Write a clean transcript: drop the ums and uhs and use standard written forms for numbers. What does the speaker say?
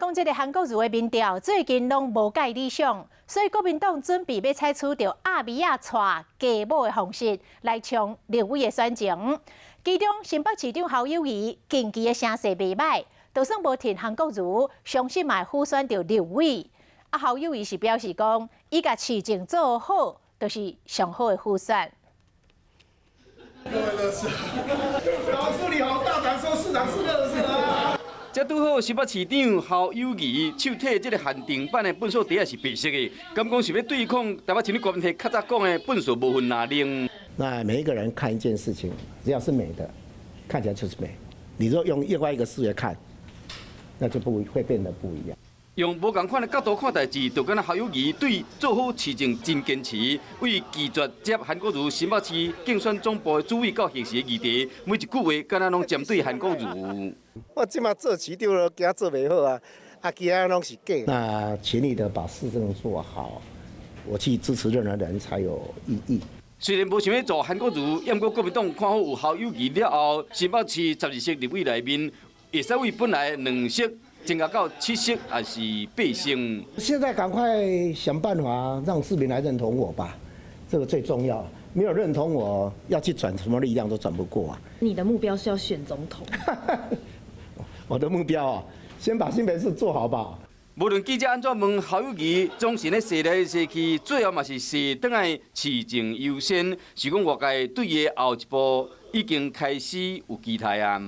讲这个韩国瑜的民调最近拢无介理想，所以国民党准备要采取着阿米亚带家母的方式来冲立委的选情。其中新北市长侯友宜近期的声势袂歹，就算无挺韩国瑜，相信嘛会选着立委。侯友宜是表示讲，伊甲市政做好，就是上好的副选。老师你好，大胆说市长是乐色啊！这拄好新北市长侯友宜手提这个限定版的粪扫袋也是白色的，敢讲是要对抗台北市立国民体较早讲的粪扫无分哪令。那每一个人看一件事情，只要是美的，看起来就是美。你若用另外一个视野看，那就会变得不一样。用无同款的角度看代志，就敢若侯友宜对做好市政真坚持，为拒绝接韩国瑜新北市竞选总部的主委到现时的议题，每一句话敢若拢针对韩国瑜。我即马做市长了，惊做袂好啊，其他拢是假。那全力的把市政做好，我去支持任何人才有意义。虽然无想要做韩国瑜，不过国民党看好有侯友宜了后，新北市12席立委内面，会使为本来2席增加到7席，还是8席。现在赶快想办法让市民来认同我吧，这个最重要。没有认同我，要去转什么力量都转不过啊。你的目标是要选总统？我的目标啊，先把新北市做好吧。无论记者安怎问侯友宜，总是咧说来说去，最后嘛是说倒来市政优先，是讲外界对伊后一步已经开始有期待啊。